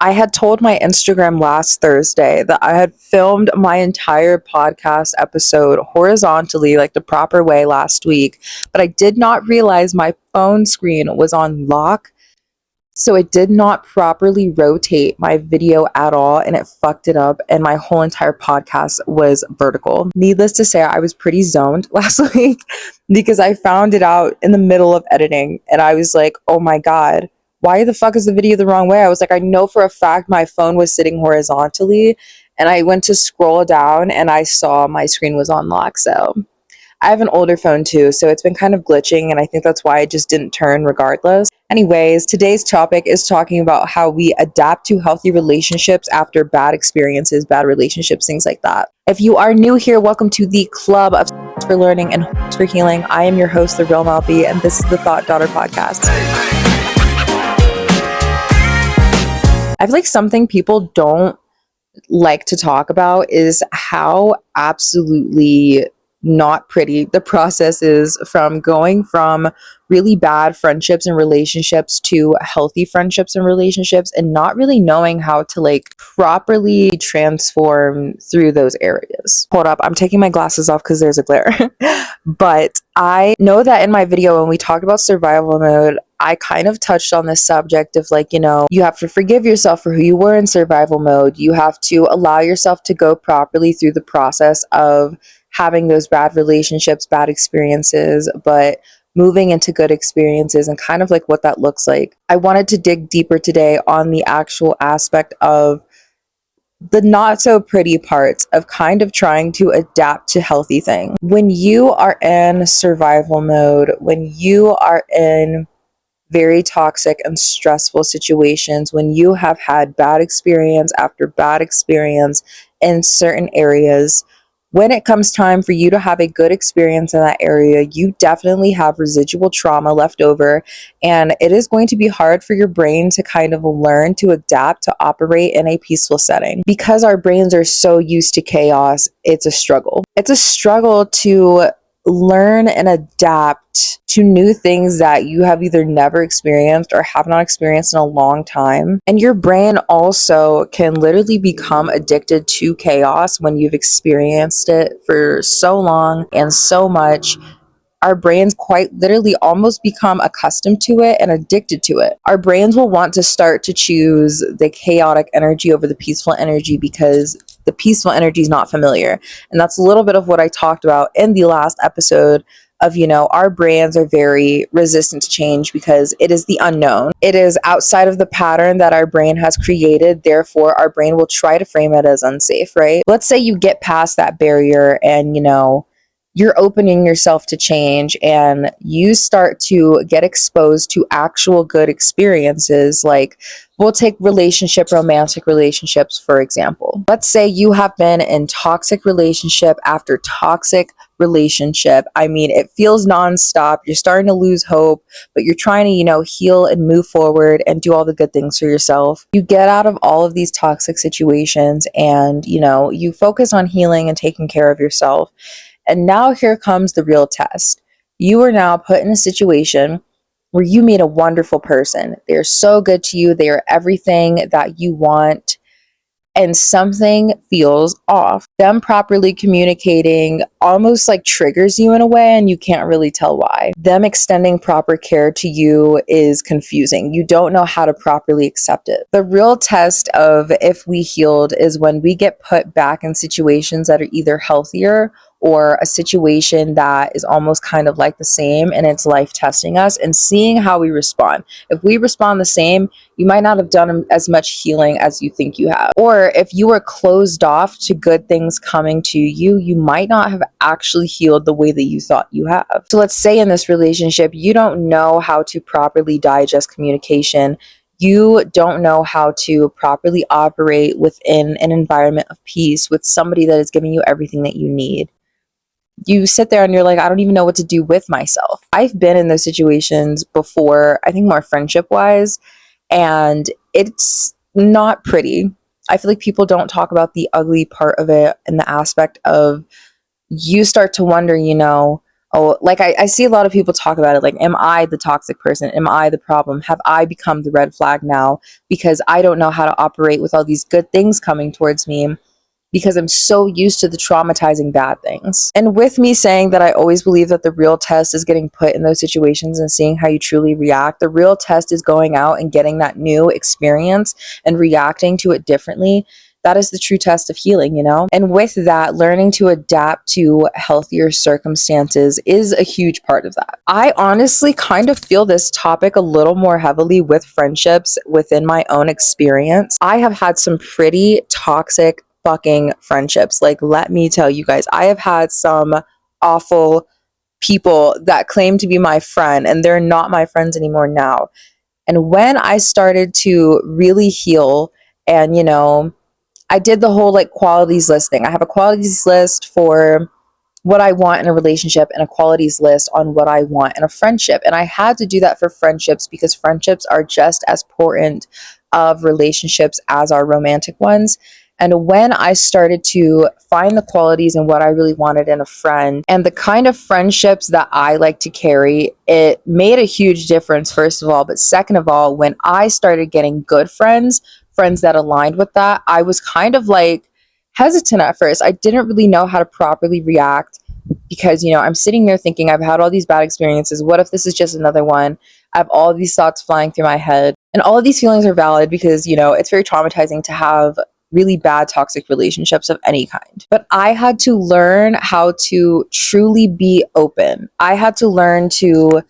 I had told my Instagram last Thursday that I had filmed my entire podcast episode horizontally, like the proper way, last week, but I did not realize my phone screen was on lock. So it did not properly rotate my video at all, and it fucked it up, and my whole entire podcast was vertical. Needless to say, I was pretty zoned last week because I found it out in the middle of editing, and I was like, oh my God, why the fuck is the video the wrong way? I was like, I know for a fact my phone was sitting horizontally, and I went to scroll down and I saw my screen was on lock. So I have an older phone too, so it's been kind of glitching, and I think that's why it just didn't turn regardless. Anyways, today's topic is talking about how we adapt to healthy relationships after bad experiences, bad relationships, things like that. If you are new here, welcome to the Club of for Learning and for Healing. I am your host, The Real Melby, and this is the Thought Daughter Podcast. I feel like something people don't like to talk about is how absolutely not pretty the process is from going from really bad friendships and relationships to healthy friendships and relationships, and not really knowing how to like properly transform through those areas. Hold up, I'm taking my glasses off because there's a glare. But I know that in my video when we talked about survival mode, I kind of touched on this subject of like, you have to forgive yourself for who you were in survival mode. You have to allow yourself to go properly through the process of having those bad relationships, bad experiences, but moving into good experiences and kind of like what that looks like. I wanted to dig deeper today on the actual aspect of the not so pretty parts of kind of trying to adapt to healthy things. When you are in survival mode, when you are in very toxic and stressful situations, when you have had bad experience after bad experience in certain areas, when it comes time for you to have a good experience in that area, you definitely have residual trauma left over, and it is going to be hard for your brain to kind of learn to adapt to operate in a peaceful setting. Because our brains are so used to chaos, it's a struggle. It's a struggle to learn and adapt to new things that you have either never experienced or have not experienced in a long time. And your brain also can literally become addicted to chaos when you've experienced it for so long and so much. Our brains quite literally almost become accustomed to it and addicted to it. Our brains will want to start to choose the chaotic energy over the peaceful energy because the peaceful energy is not familiar. And that's a little bit of what I talked about in the last episode of, our brains are very resistant to change because it is the unknown. It is outside of the pattern that our brain has created. Therefore, our brain will try to frame it as unsafe, right? Let's say you get past that barrier and, you're opening yourself to change and you start to get exposed to actual good experiences. Like, we'll take romantic relationships, for example. Let's say you have been in toxic relationship after toxic relationship. I mean, it feels nonstop. You're starting to lose hope, but you're trying to, heal and move forward and do all the good things for yourself. You get out of all of these toxic situations and, you focus on healing and taking care of yourself. And now here comes the real test. You are now put in a situation where you meet a wonderful person. They're so good to you. They are everything that you want. And something feels off. Them properly communicating almost like triggers you in a way, and you can't really tell why. Them extending proper care to you is confusing. You don't know how to properly accept it. The real test of if we healed is when we get put back in situations that are either healthier or a situation that is almost kind of like the same, and it's life testing us and seeing how we respond. If we respond the same, you might not have done as much healing as you think you have. Or if you were closed off to good things coming to you, you might not have actually healed the way that you thought you have. So let's say in this relationship, you don't know how to properly digest communication. You don't know how to properly operate within an environment of peace with somebody that is giving you everything that you need. You sit there and you're like, I don't even know what to do with myself. I've been in those situations before, I think more friendship wise, and it's not pretty. I feel like people don't talk about the ugly part of it in the aspect of you start to wonder, Oh, like I see a lot of people talk about it like, am I the toxic person? Am I the problem? Have I become the red flag now because I don't know how to operate with all these good things coming towards me because I'm so used to the traumatizing bad things. And with me saying that I always believe that the real test is getting put in those situations and seeing how you truly react, the real test is going out and getting that new experience and reacting to it differently. That is the true test of healing, you know? And with that, learning to adapt to healthier circumstances is a huge part of that. I honestly kind of feel this topic a little more heavily with friendships within my own experience. I have had some pretty toxic fucking friendships. Like, let me tell you guys, I have had some awful people that claim to be my friend, and they're not my friends anymore now. And when I started to really heal, and, you know, I did the whole like qualities list thing. I have a qualities list for what I want in a relationship and a qualities list on what I want in a friendship. And I had to do that for friendships because friendships are just as important of relationships as our romantic ones. And when I started to find the qualities and what I really wanted in a friend and the kind of friendships that I like to carry, it made a huge difference, first of all. But second of all, when I started getting good friends, friends that aligned with that, I was kind of like hesitant at first. I didn't really know how to properly react because, you know, I'm sitting there thinking I've had all these bad experiences. What if this is just another one? I have all of these thoughts flying through my head. And all of these feelings are valid because, you know, it's very traumatizing to have really bad toxic relationships of any kind. But I had to learn how to truly be open. I had to learn to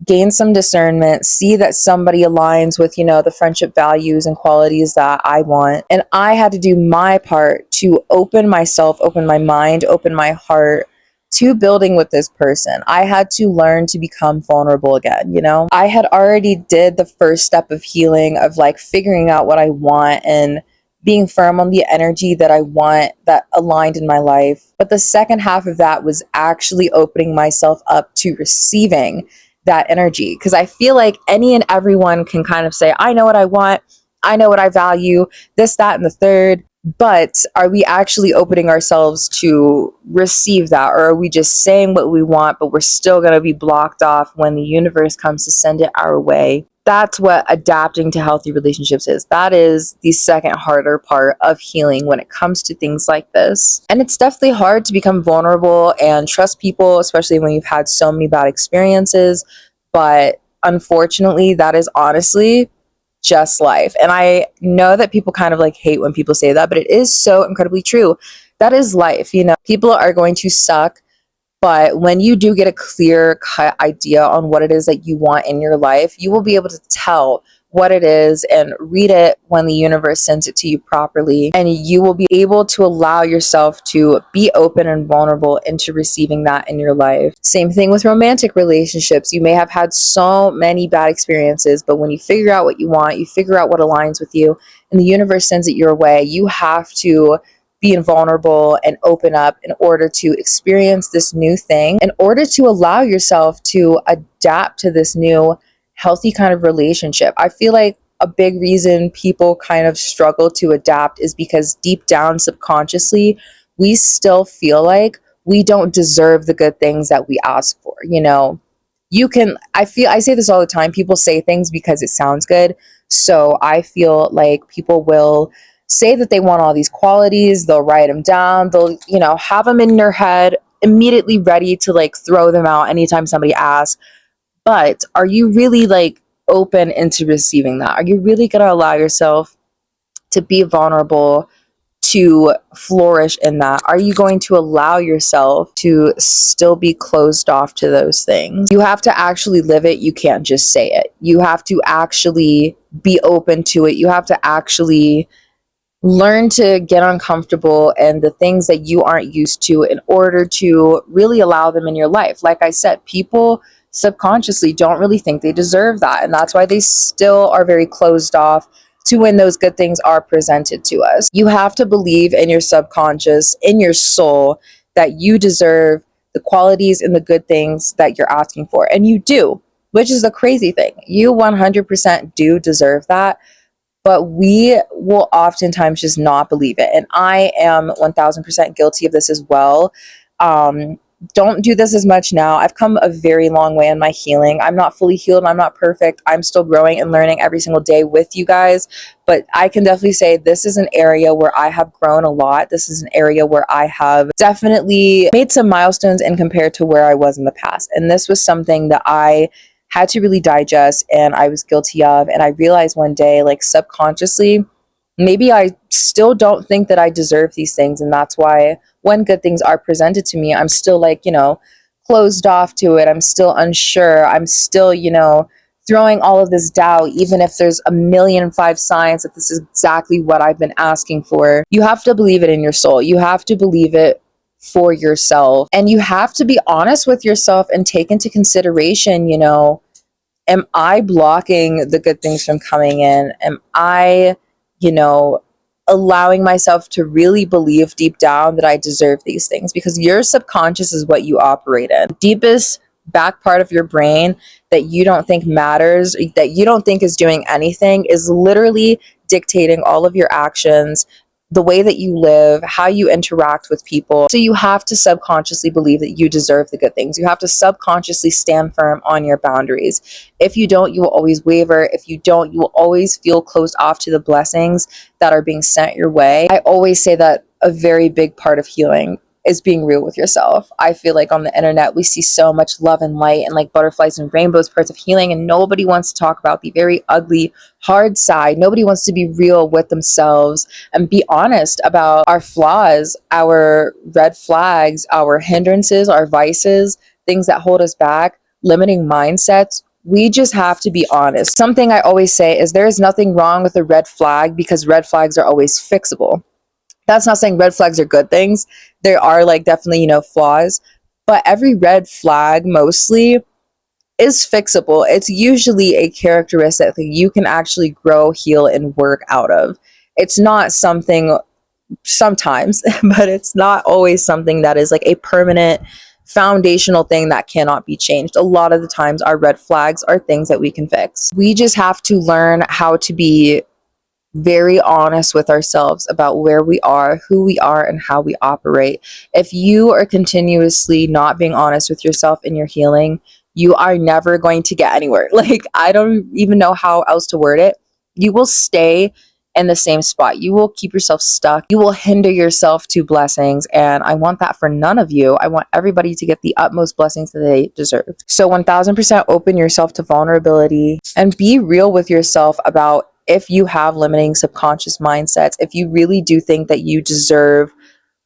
gain some discernment, see that somebody aligns with, you know, the friendship values and qualities that I want. And I had to do my part to open myself, open my mind, open my heart to building with this person. I had to learn to become vulnerable again, you know? I had already did the first step of healing of like figuring out what I want and being firm on the energy that I want that aligned in my life. But the second half of that was actually opening myself up to receiving that energy. Because I feel like any and everyone can kind of say, I know what I want, I know what I value, this, that, and the third. But are we actually opening ourselves to receive that? Or are we just saying what we want, but we're still going to be blocked off when the universe comes to send it our way? That's what adapting to healthy relationships is. That is the second harder part of healing when it comes to things like this. And it's definitely hard to become vulnerable and trust people, especially when you've had so many bad experiences. But unfortunately, that is honestly just life. And I know that people kind of like hate when people say that, but it is so incredibly true. That is life. You know, people are going to suck. But when you do get a clear cut idea on what it is that you want in your life, you will be able to tell what it is and read it when the universe sends it to you properly. And you will be able to allow yourself to be open and vulnerable into receiving that in your life. Same thing with romantic relationships. You may have had so many bad experiences, but when you figure out what you want, you figure out what aligns with you, and the universe sends it your way, you have to be vulnerable and open up in order to experience this new thing, in order to allow yourself to adapt to this new healthy kind of relationship. I feel like a big reason people kind of struggle to adapt is because deep down subconsciously, we still feel like we don't deserve the good things that we ask for. You know, I say this all the time, people say things because it sounds good. So I feel like people will say that they want all these qualities, they'll write them down, they'll, you know, have them in their head, immediately ready to like throw them out anytime somebody asks. But are you really like open into receiving that? Are you really going to allow yourself to be vulnerable, to flourish in that? Are you going to allow yourself to still be closed off to those things? You have to actually live it. You can't just say it. You have to actually be open to it. You have to actually learn to get uncomfortable and the things that you aren't used to in order to really allow them in your life. Like I said, people subconsciously don't really think they deserve that. And that's why they still are very closed off to when those good things are presented to us. You have to believe in your subconscious, in your soul, that you deserve the qualities and the good things that you're asking for. And you do, which is the crazy thing. You 100% do deserve that, but we will oftentimes just not believe it. And I am 1000% guilty of this as well. don't do this as much now. I've come a very long way in my healing. I'm not fully healed. I'm not perfect. I'm still growing and learning every single day with you guys. But I can definitely say this is an area where I have grown a lot. This is an area where I have definitely made some milestones in compared to where I was in the past. And this was something that I had to really digest and I was guilty of. And I realized one day, like subconsciously, maybe I still don't think that I deserve these things. And that's why when good things are presented to me, I'm still like, closed off to it. I'm still unsure. I'm still, throwing all of this doubt, even if there's a million and five signs that this is exactly what I've been asking for. You have to believe it in your soul. You have to believe it for yourself. And you have to be honest with yourself and take into consideration, am I blocking the good things from coming in? Am I, you know, allowing myself to really believe deep down that I deserve these things? Because your subconscious is what you operate in. Deepest back part of your brain that you don't think matters, that you don't think is doing anything, is literally dictating all of your actions, the way that you live, how you interact with people. So you have to subconsciously believe that you deserve the good things. You have to subconsciously stand firm on your boundaries. If you don't, you will always waver. If you don't, you will always feel closed off to the blessings that are being sent your way. I always say that a very big part of healing is being real with yourself. I feel like on the internet, we see so much love and light and like butterflies and rainbows, parts of healing, and nobody wants to talk about the very ugly, hard side. Nobody wants to be real with themselves and be honest about our flaws, our red flags, our hindrances, our vices, things that hold us back, limiting mindsets. We just have to be honest. Something I always say is there is nothing wrong with a red flag because red flags are always fixable. That's not saying red flags are good things. There are like definitely, flaws, but every red flag mostly is fixable. It's usually a characteristic that you can actually grow, heal, and work out of. It's not something sometimes, but it's not always something that is like a permanent foundational thing that cannot be changed. A lot of the times our red flags are things that we can fix. We just have to learn how to be very honest with ourselves about where we are, who we are, and how we operate. If you are continuously not being honest with yourself in your healing, you are never going to get anywhere. Like, I don't even know how else to word it. You will stay in the same spot. You will keep yourself stuck. You will hinder yourself to blessings. And I want that for none of you. I want everybody to get the utmost blessings that they deserve. So 1000% open yourself to vulnerability and be real with yourself about if you have limiting subconscious mindsets, if you really do think that you deserve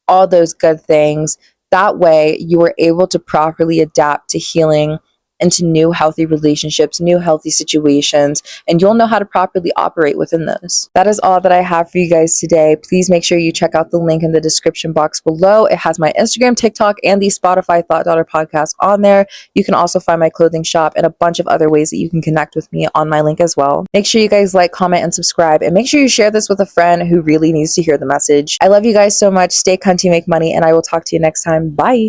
all those good things, that way you are able to properly adapt to healing into new healthy relationships, new healthy situations, and you'll know how to properly operate within those. That is all that I have for you guys today. Please make sure you check out the link in the description box below. It has my Instagram, TikTok, and the Spotify Thought Daughter podcast on there. You can also find my clothing shop and a bunch of other ways that you can connect with me on my link as well. Make sure you guys like, comment, and subscribe, and make sure you share this with a friend who really needs to hear the message. I love you guys so much. Stay cunty, make money, and I will talk to you next time. Bye.